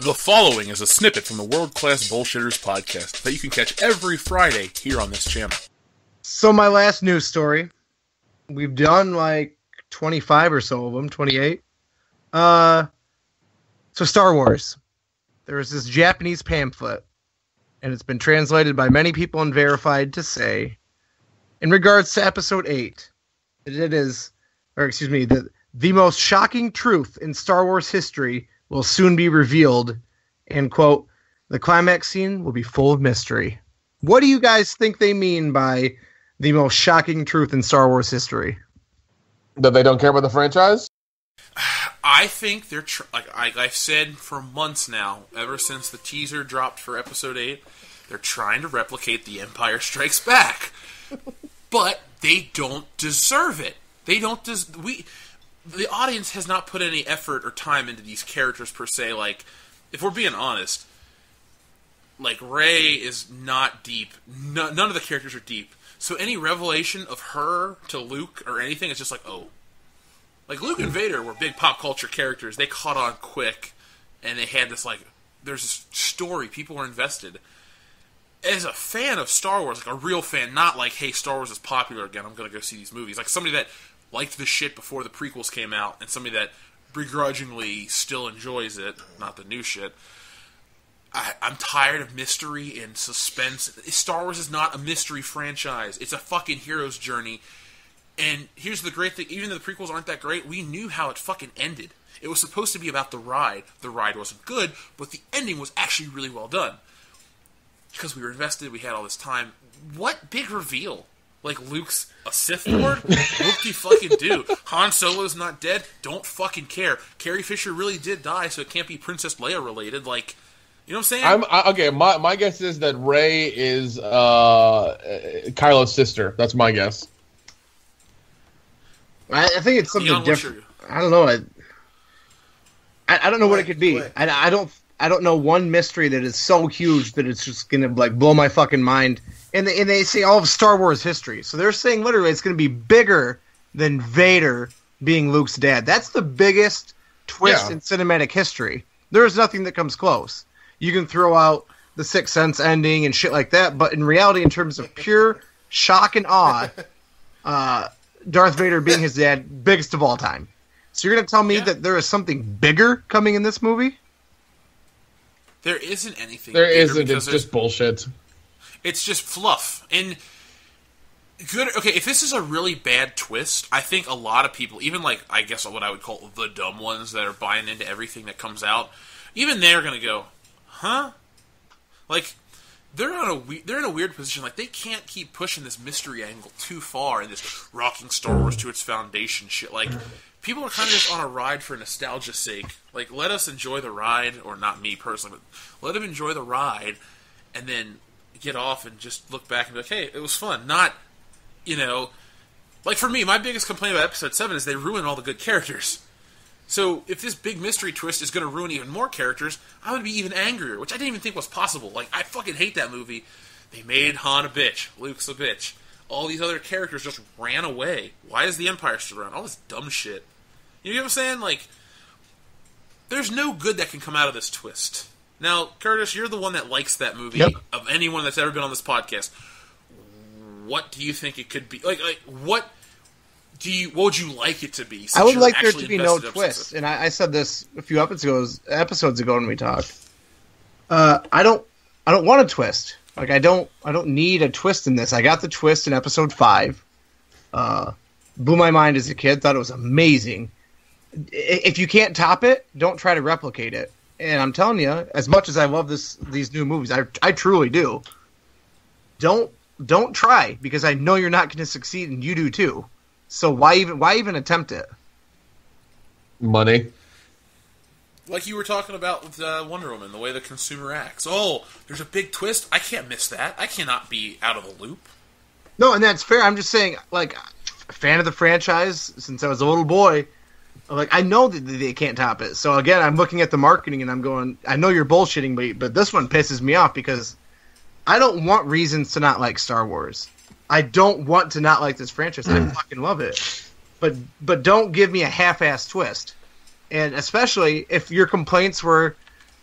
The following is a snippet from the World Class Bullshitters podcast that you can catch every Friday here on this channel. So my last news story, we've done like 25 or so of them, 28. So Star Wars. There was this Japanese pamphlet, and it's been translated by many people and verified to say, in regards to Episode 8, that the most shocking truth in Star Wars history will soon be revealed, and, quote, the climax scene will be full of mystery. What do you guys think they mean by the most shocking truth in Star Wars history? That they don't care about the franchise? I think they're, like I've said for months now, ever since the teaser dropped for Episode 8, they're trying to replicate The Empire Strikes Back. But they don't deserve it. They don't the audience has not put any effort or time into these characters per se. Like, if we're being honest, like, Rey is not deep. None of the characters are deep. So any revelation of her to Luke or anything is just like, oh. Like, Luke and Vader were big pop culture characters. They caught on quick, and they had this, like, there's this story. People were invested. As a fan of Star Wars, like a real fan, not like, hey, Star Wars is popular again, I'm going to go see these movies. Like, somebody that liked the shit before the prequels came out, and somebody that begrudgingly still enjoys it, not the new shit. I'm tired of mystery and suspense. Star Wars is not a mystery franchise. It's a fucking hero's journey. And here's the great thing, even though the prequels aren't that great, we knew how it fucking ended. It was supposed to be about the ride. The ride wasn't good, but the ending was actually really well done. Because we were invested, we had all this time. What big reveal? Like, Luke's a Sith Lord? What do you fucking do? Han Solo's not dead? Don't fucking care. Carrie Fisher really did die, so it can't be Princess Leia related. Like, you know what I'm saying? Okay, my guess is that Rey is Kylo's sister. That's my guess. I think it's something different. I don't know. I don't know what it could be. I don't know one mystery that is so huge that it's just gonna like blow my fucking mind. And they say all of Star Wars history, so they're saying literally it's gonna be bigger than Vader being Luke's dad. That's the biggest twist in cinematic history. There is nothing that comes close. You can throw out the Sixth Sense ending and shit like that, but in reality, in terms of pure shock and awe, Darth Vader being his dad, biggest of all time. So you're gonna tell me that there is something bigger coming in this movie? There isn't anything. There isn't. It's just bullshit. It's just fluff. And good. Okay, if this is a really bad twist, I think a lot of people, even like I guess what I would call the dumb ones that are buying into everything that comes out, even they're gonna go, huh? Like they're in a weird position. Like they can't keep pushing this mystery angle too far and this rocking Star Wars to its foundation shit. Like. People are kind of just on a ride for nostalgia's sake. Like, let us enjoy the ride, or not me personally, but let them enjoy the ride, and then get off and just look back and be like, hey, it was fun. Not, like for me, my biggest complaint about Episode 7 is they ruin all the good characters. So, if this big mystery twist is going to ruin even more characters, I would be even angrier, which I didn't even think was possible. Like, I fucking hate that movie. They made Han a bitch. Luke's a bitch. All these other characters just ran away. Why is the Empire still around? All this dumb shit. You know what I'm saying? Like, there's no good that can come out of this twist. Now, Curtis, you're the one that likes that movie of anyone that's ever been on this podcast. What do you think it could be? Like what would you like it to be? I would like there to be no twist. And I said this a few episodes ago when we talked. I don't want a twist. Like I don't need a twist in this. I got the twist in Episode 5. Blew my mind as a kid. Thought it was amazing. If you can't top it, don't try to replicate it. And I'm telling you, as much as I love these new movies, I truly do. Don't try, because I know you're not going to succeed, and you do too. So why even attempt it? Money. Like you were talking about with Wonder Woman, the way the consumer acts. Oh, there's a big twist. I can't miss that. I cannot be out of the loop. No, and that's fair. I'm just saying, like, a fan of the franchise since I was a little boy. Like, I know that they can't top it. So, again, I'm looking at the marketing and I'm going, I know you're bullshitting, but this one pisses me off because I don't want reasons to not like Star Wars. I don't want to not like this franchise. I fucking love it. But don't give me a half-ass twist. And especially if your complaints were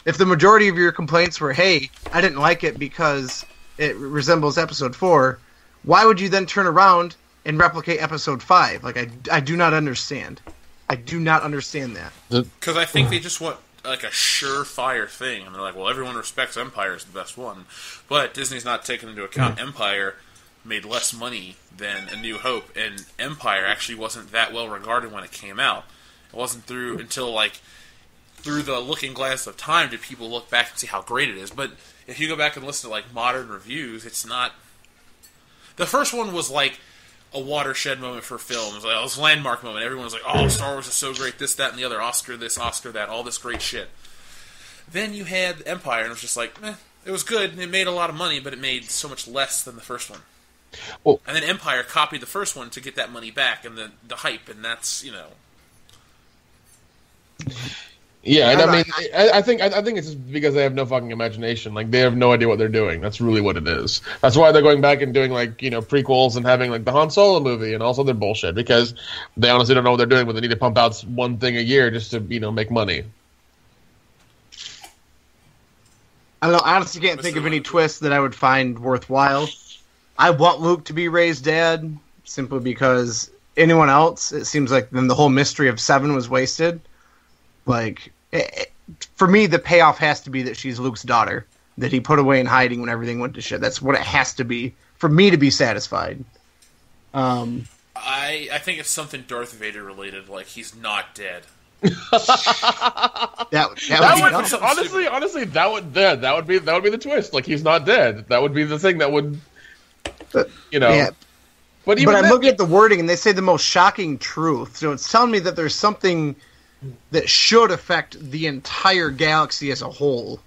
If the majority of your complaints were, hey, I didn't like it because it resembles Episode 4, why would you then turn around and replicate Episode 5? Like, I do not understand. I do not understand that. Because I think they just want like a surefire thing, and they're like, well, everyone respects Empire is the best one, but Disney's not taking into account Empire made less money than A New Hope, and Empire actually wasn't that well regarded when it came out. It wasn't until through the looking glass of time did people look back and see how great it is. But if you go back and listen to like modern reviews, it's not. The first one was like a watershed moment for film. It was like, it was a landmark moment. Everyone was like, oh, Star Wars is so great, this, that, and the other, Oscar this, Oscar that, all this great shit. Then you had Empire, and it was just like, it was good, and it made a lot of money, but it made so much less than the first one. Well, and then Empire copied the first one to get that money back, and the hype, and that's, Yeah, and I mean, I think it's just because they have no fucking imagination. Like, they have no idea what they're doing. That's really what it is. That's why they're going back and doing, like, prequels and having, like, the Han Solo movie and also their bullshit, because they honestly don't know what they're doing, but they need to pump out one thing a year just to, make money. I don't know. I honestly can't think of any twists that I would find worthwhile. I want Luke to be Rey's dad, simply because anyone else, it seems like then the whole mystery of 7 was wasted. Like, for me, the payoff has to be that she's Luke's daughter, that he put away in hiding when everything went to shit. That's what it has to be for me to be satisfied. I think it's something Darth Vader related, like he's not dead. that would honestly that would be the twist. Like, he's not dead. That would be the thing that would, Yeah. But I'm looking at the wording, and they say the most shocking truth. So it's telling me that there's something that should affect the entire galaxy as a whole.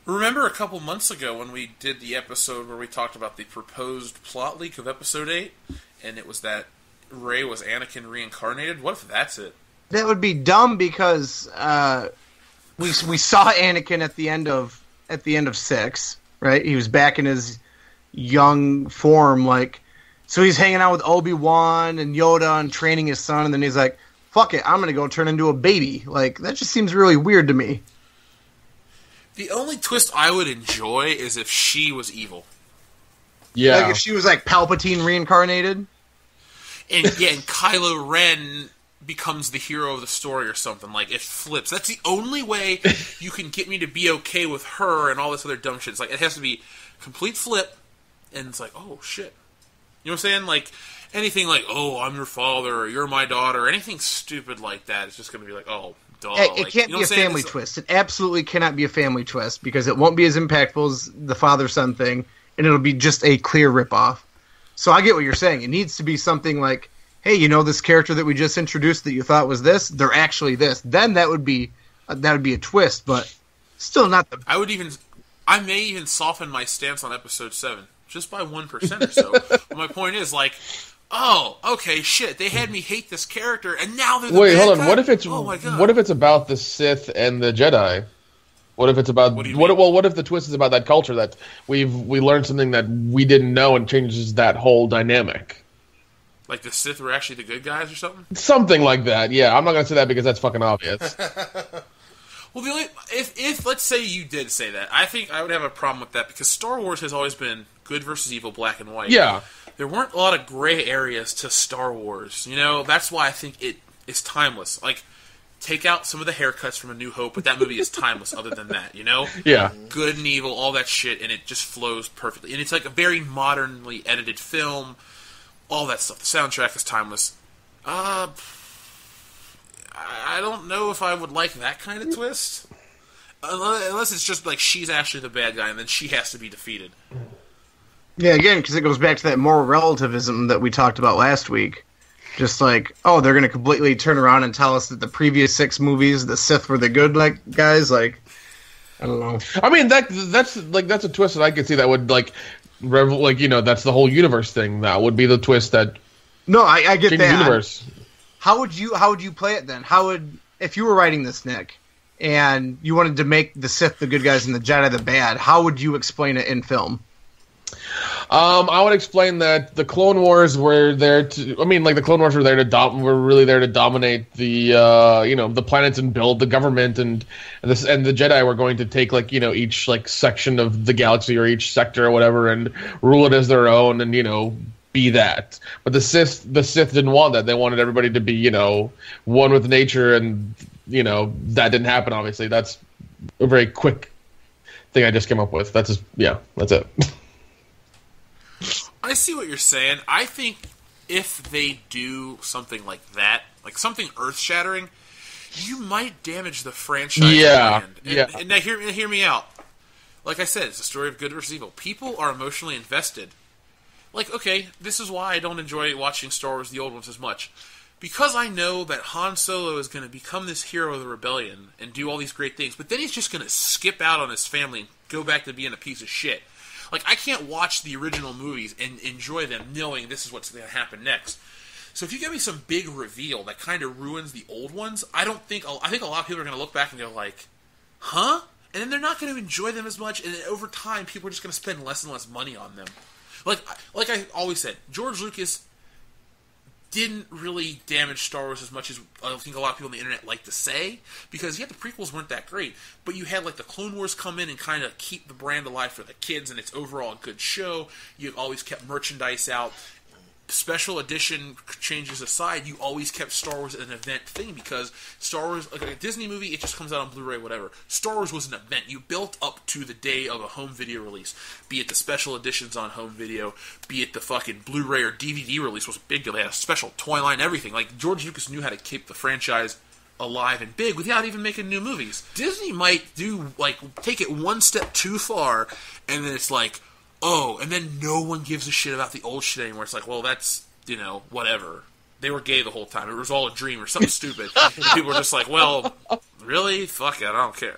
Remember a couple months ago when we did the episode where we talked about the proposed plot leak of Episode 8, and it was that Rey was Anakin reincarnated? What if that's it? That would be dumb because we saw Anakin at the end of 6, right? He was back in his young form, like, so he's hanging out with Obi-Wan and Yoda and training his son, and then he's like, fuck it, I'm going to go turn into a baby. Like, that just seems really weird to me. The only twist I would enjoy is if she was evil. Yeah. Like if she was like Palpatine reincarnated. And Kylo Ren becomes the hero of the story or something. Like, it flips. That's the only way you can get me to be okay with her and all this other dumb shit. It's like, it has to be complete flip, and it's like, oh, shit. You know what I'm saying? Like, anything like, oh, I'm your father, or you're my daughter, or anything stupid like that, it's just going to be like, oh, duh. It can't be a family twist. It absolutely cannot be a family twist, because it won't be as impactful as the father-son thing, and it'll be just a clear ripoff. So I get what you're saying. It needs to be something like, hey, this character that we just introduced that you thought was this, they're actually this. Then that would be a twist, but still not the... I may even soften my stance on Episode 7, just by 1% or so. But my point is, like, oh, okay, shit, they had me hate this character, and now they're the Wait, hold on. guy? What if it's what if it's about the Sith and the Jedi? What if it's about what if the twist is about that culture that we learned something that we didn't know and changes that whole dynamic? Like the Sith were actually the good guys or something? Something like that. Yeah, I'm not going to say that because that's fucking obvious. Well, if let's say you did say that, I think I would have a problem with that, because Star Wars has always been good versus evil, black and white. Yeah. There weren't a lot of gray areas to Star Wars. That's why I think it is timeless. Like, take out some of the haircuts from A New Hope, but that movie is timeless other than that, Yeah. Good and evil, all that shit, and it just flows perfectly. And it's like a very modernly edited film, all that stuff. The soundtrack is timeless. I don't know if I would like that kind of twist. Unless it's just like she's actually the bad guy and then she has to be defeated. Yeah, again, because it goes back to that moral relativism that we talked about last week. Just like, oh, they're going to completely turn around and tell us that the previous 6 movies, the Sith were the good guys. Like, I don't know. I mean, that's a twist that I could see that would that's the whole universe thing. That would be the twist that. No, I get that. The universe. How would you play it then? If you were writing this, Nick, and you wanted to make the Sith the good guys and the Jedi the bad, how would you explain it in film? I would explain that the Clone Wars were there to. I mean, like the Clone Wars were there to were really there to dominate the the planets and build the government, and the Jedi were going to take like each like section of the galaxy or each sector or whatever and rule it as their own and be that. But the Sith didn't want that. They wanted everybody to be one with nature, and that didn't happen. Obviously, that's a very quick thing I just came up with. That's it. I see what you're saying. I think if they do something like that, like something earth-shattering, you might damage the franchise. Yeah, And now hear me out. Like I said, it's a story of good versus evil. People are emotionally invested. Like, okay, this is why I don't enjoy watching Star Wars, the old ones, as much. Because I know that Han Solo is going to become this hero of the rebellion and do all these great things, but then he's just going to skip out on his family and go back to being a piece of shit. Like, I can't watch the original movies and enjoy them knowing this is what's going to happen next. So if you give me some big reveal that kind of ruins the old ones, I think a lot of people are going to look back and go like, huh? And then they're not going to enjoy them as much, and then over time, people are just going to spend less and less money on them. Like I always said, George Lucas didn't really damage Star Wars as much as I think a lot of people on the internet like to say, because the prequels weren't that great, but you had like the Clone Wars come in and kind of keep the brand alive for the kids, and it's overall a good show. You always kept merchandise out. Special edition changes aside, you always kept Star Wars an event thing, because Star Wars, like a Disney movie, it just comes out on Blu-ray, whatever. Star Wars was an event. You built up to the day of a home video release, be it the special editions on home video, be it the fucking Blu-ray or DVD release was a big deal. They had a special toy line, everything. Like, George Lucas knew how to keep the franchise alive and big without even making new movies. Disney might take it one step too far, and then it's like, oh, and then no one gives a shit about the old shit anymore. It's like, well, that's, whatever. They were gay the whole time. It was all a dream or something stupid. And people were just like, well, really? Fuck it, I don't care.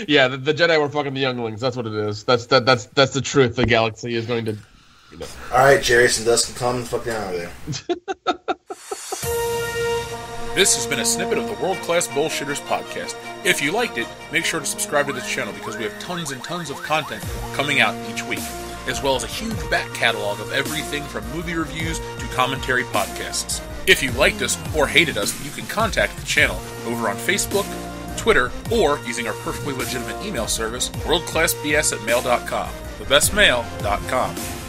Yeah, the Jedi were fucking the younglings. That's what it is. That's the truth. The galaxy is going to, All right, Jarius and Dustin, calm the fuck down over there. This has been a snippet of the World Class Bullshitters podcast. If you liked it, make sure to subscribe to this channel, because we have tons and tons of content coming out each week, as well as a huge back catalog of everything from movie reviews to commentary podcasts. If you liked us or hated us, you can contact the channel over on Facebook, Twitter, or using our perfectly legitimate email service, worldclassbs@mail.com. Thebestmail.com.